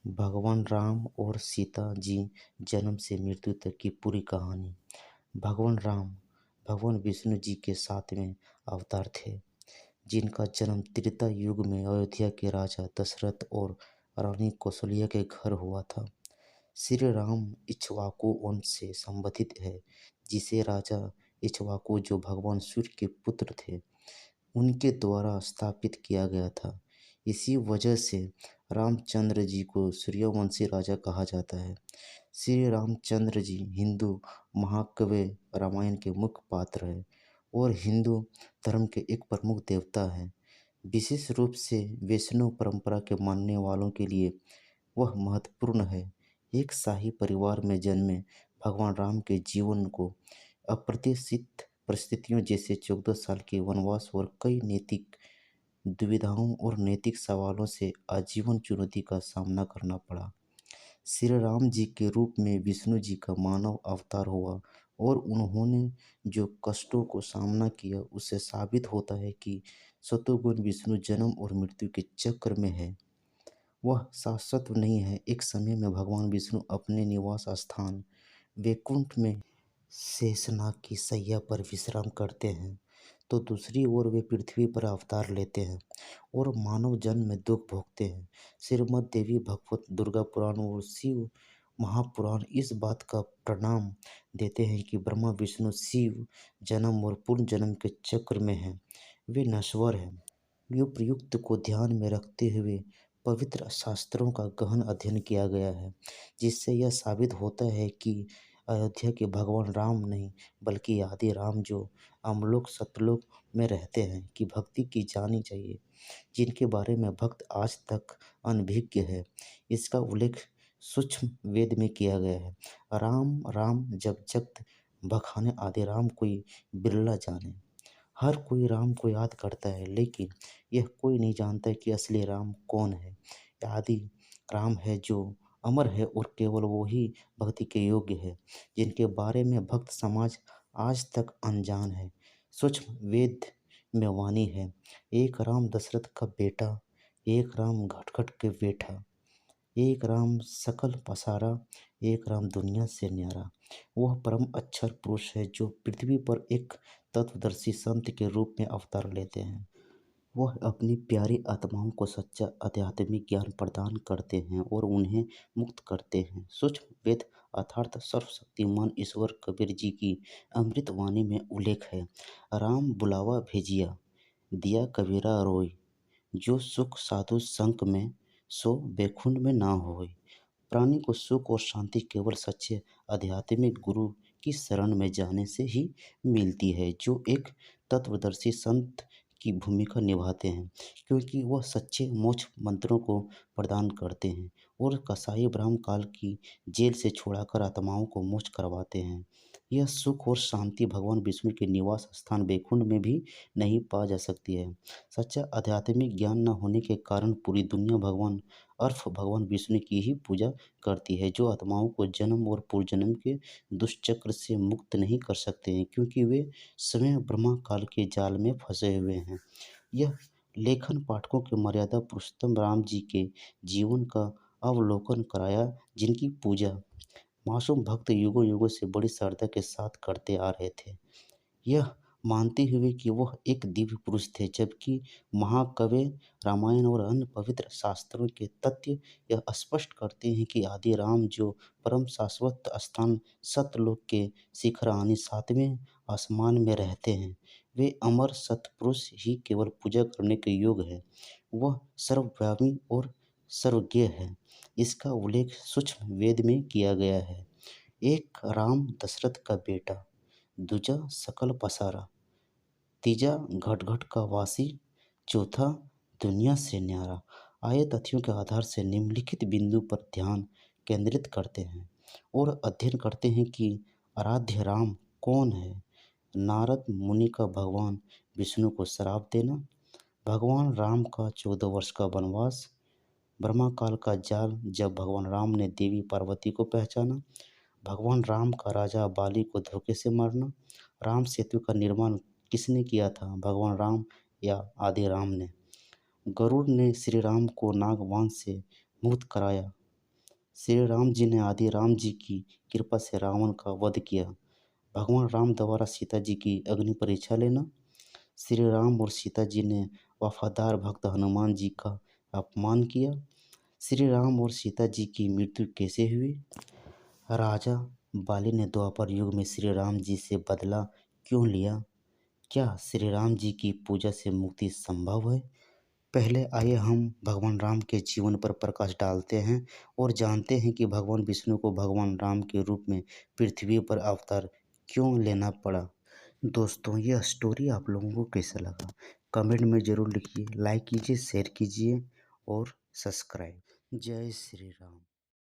भगवान राम और सीता जी जन्म से मृत्यु तक की पूरी कहानी। भगवान राम भगवान विष्णु जी के 7वें अवतार थे, जिनका जन्म त्रेता युग में अयोध्या के राजा दशरथ और रानी कौशल्या के घर हुआ था। श्री राम इक्ष्वाकु वंश से संबंधित है, जिसे राजा इक्ष्वाकु, जो भगवान सूर्य के पुत्र थे, उनके द्वारा स्थापित किया गया था। इसी वजह से रामचंद्र जी को सूर्यवंशी राजा कहा जाता है। श्री रामचंद्र जी हिंदू महाकाव्य रामायण के मुख्य पात्र हैं और हिंदू धर्म के एक प्रमुख देवता हैं। विशेष रूप से वैष्णव परंपरा के मानने वालों के लिए वह महत्वपूर्ण है। एक शाही परिवार में जन्मे भगवान राम के जीवन को अप्रत्याशित परिस्थितियों जैसे 14 साल के वनवास और कई नैतिक दुविधाओं और नैतिक सवालों से आजीवन चुनौती का सामना करना पड़ा। श्री राम जी के रूप में विष्णु जी का मानव अवतार हुआ और उन्होंने जो कष्टों को सामना किया, उससे साबित होता है कि सतोगुण विष्णु जन्म और मृत्यु के चक्र में है। वह शाश्वत नहीं है। एक समय में भगवान विष्णु अपने निवास स्थान वैकुंठ में शेषनाग की शैया पर विश्राम करते हैं, तो दूसरी ओर वे पृथ्वी पर अवतार लेते हैं और मानव जन्म में दुख भोगते हैं। श्रीमद् देवी भागवत, दुर्गा पुराण और शिव महापुराण इस बात का प्रमाण देते हैं कि ब्रह्मा विष्णु शिव जन्म और पुनर्जन्म के चक्र में हैं। वे नश्वर हैं। युग को ध्यान में रखते हुए पवित्र शास्त्रों का गहन अध्ययन किया गया है, जिससे यह साबित होता है कि अयोध्या के भगवान राम नहीं, बल्कि आदि राम, जो अमलोक सतलोक में रहते हैं, की भक्ति की जानी चाहिए, जिनके बारे में भक्त आज तक अनभिज्ञ है। इसका उल्लेख सूक्ष्म वेद में किया गया है। राम राम जब जगत बखाने, आदि राम कोई बिरला जाने। हर कोई राम को याद करता है, लेकिन यह कोई नहीं जानता कि असली राम कौन है। आदि राम है जो अमर है और केवल वो ही भक्ति के योग्य है, जिनके बारे में भक्त समाज आज तक अनजान है। सूक्ष्म वेद में वाणी है, एक राम दशरथ का बेटा, एक राम घटघट के बेटा, एक राम सकल पसारा, एक राम दुनिया से न्यारा। वह परम अक्षर पुरुष है जो पृथ्वी पर एक तत्वदर्शी संत के रूप में अवतार लेते हैं। वह अपनी प्यारी आत्माओं को सच्चा आध्यात्मिक ज्ञान प्रदान करते हैं और उन्हें मुक्त करते हैं। सूक्ष्म वेद अर्थात सर्वशक्तिमान ईश्वर कबीर जी की अमृत वाणी में उल्लेख है, राम बुलावा भेजिया, दिया कबीरा रोय, जो सुख साधु संग में, सो बैकुंठ में ना होय। प्राणी को सुख और शांति केवल सच्चे आध्यात्मिक गुरु की शरण में जाने से ही मिलती है, जो एक तत्वदर्शी संत की भूमिका निभाते हैं, क्योंकि वह सच्चे मोक्ष मंत्रों को प्रदान करते हैं और कसाई ब्रह्म काल की जेल से छुड़ाकर आत्माओं को मोक्ष करवाते हैं। यह सुख और शांति भगवान विष्णु के निवास स्थान वैकुंठ में भी नहीं पा जा सकती है। सच्चा आध्यात्मिक ज्ञान न होने के कारण पूरी दुनिया भगवान अर्थ भगवान विष्णु की ही पूजा करती है, जो आत्माओं को जन्म और पूर्वजन्म के दुष्चक्र से मुक्त नहीं कर सकते हैं, क्योंकि वे स्वयं ब्रह्मा काल के जाल में फंसे हुए हैं। यह लेखन पाठकों के मर्यादा पुरुषोत्तम राम जी के जीवन का अवलोकन कराया, जिनकी पूजा मासूम भक्त युगों युगों से बड़ी श्रद्धा के साथ करते आ रहे थे, यह मानते हुए कि वह एक दिव्य पुरुष थे, जबकि महाकाव्य रामायण और अन्य पवित्र शास्त्रों के तथ्य यह स्पष्ट करते हैं कि आदि राम, जो परम शाश्वत स्थान सतलोक के शिखर यानी 7वें आसमान में रहते हैं, वे अमर सतपुरुष ही केवल पूजा करने के योग्य है। वह सर्वव्यापी और सर्वज्ञ है। इसका उल्लेख सूक्ष्म वेद में किया गया है। एक राम दशरथ का बेटा, दूजा सकल पसारा, तीजा घटघट का वासी, चौथा दुनिया से न्यारा। आए तथ्यों के आधार से निम्नलिखित बिंदु पर ध्यान केंद्रित करते हैं और अध्ययन करते हैं कि आराध्य राम कौन है। नारद मुनि का भगवान विष्णु को श्राप देना, भगवान राम का 14 वर्ष का वनवास, ब्रह्मा काल का जाल जब भगवान राम ने देवी पार्वती को पहचाना, भगवान राम का राजा बाली को धोखे से मारना, राम सेतु का निर्माण किसने किया था, भगवान राम या आदि राम ने। गरुड़ ने श्री राम को नागवान से मुक्त कराया, श्री राम जी ने आदि राम जी की कृपा से रावण का वध किया। भगवान राम द्वारा सीता जी की अग्नि परीक्षा लेना। श्री राम और सीता जी ने वफादार भक्त हनुमान जी का अपमान किया। श्री राम और सीता जी की मृत्यु कैसे हुई? राजा बाली ने द्वापर युग में श्री राम जी से बदला क्यों लिया? क्या श्री राम जी की पूजा से मुक्ति संभव है? पहले आइए हम भगवान राम के जीवन पर प्रकाश डालते हैं और जानते हैं कि भगवान विष्णु को भगवान राम के रूप में पृथ्वी पर अवतार क्यों लेना पड़ा। दोस्तों, यह स्टोरी आप लोगों को कैसा लगा कमेंट में ज़रूर लिखिए, लाइक कीजिए, शेयर कीजिए और सब्सक्राइब। जय श्री राम।